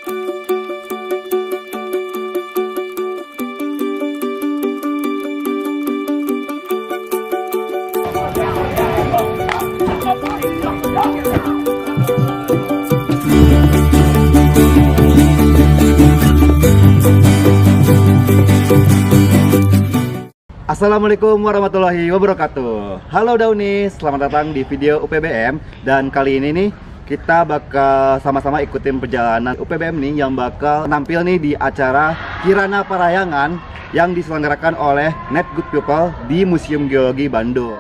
Assalamualaikum warahmatullahi wabarakatuh. Halo Dauni, selamat datang di video UPBM. Dan kali ini nih kita bakal sama-sama ikutin perjalanan UPBM nih yang bakal nampil nih di acara Kirana Parahyangan yang diselenggarakan oleh Net Good People di Museum Geologi Bandung.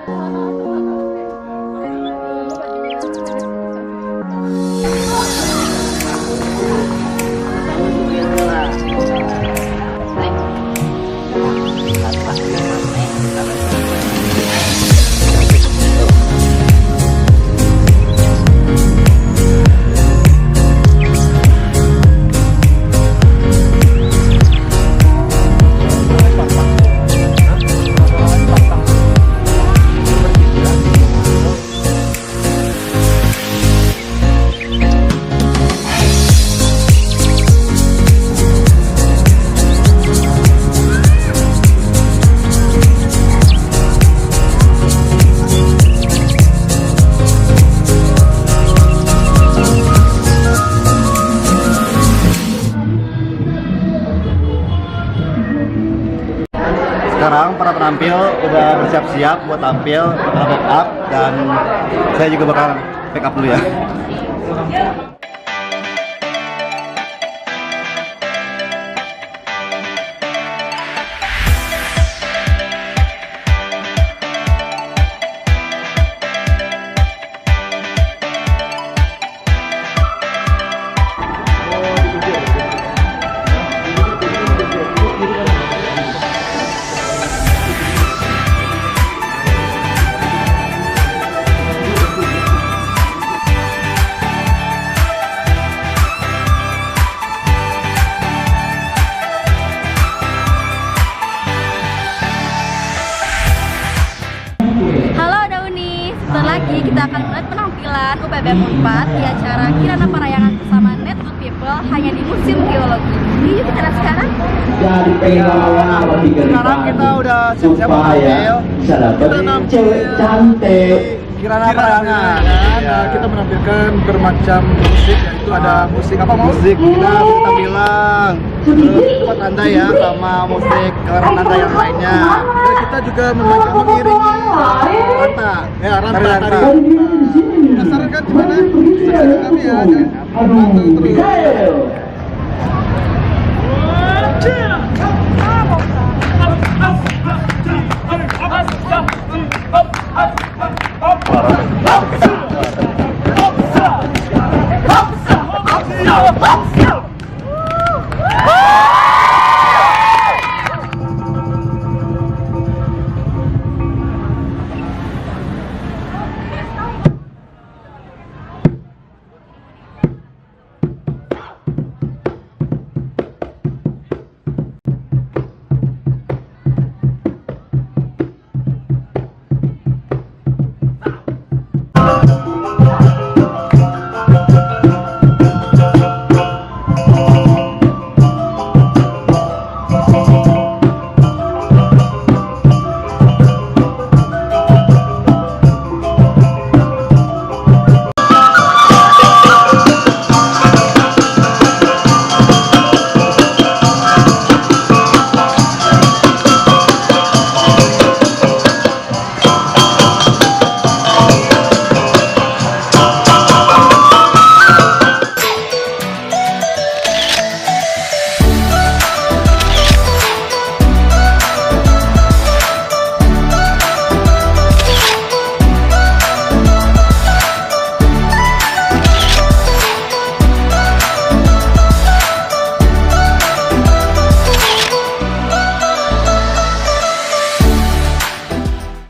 Sekarang para penampil udah bersiap-siap buat tampil backup, dan saya juga bakal backup dulu ya. Lagi kita akan melihat penampilan UPBM 4 di acara Kirana Parahyangan bersama Net Good People hanya di Museum Geologi. Yuk kita lihat sekarang. Sekarang kita udah siap-siap tampil. Kita nampil cantik Kirana Parahyangan. Ya, kita menampilkan bermacam musik, yaitu ada musik apa mau? Musik kita tampilan tempat anda ya, sama musik ranta yang lainnya. Dan kita juga mengiringi ranta, ya ranta tadi. Penasaran kan gimana? Saksikan kami ya, pantau terus.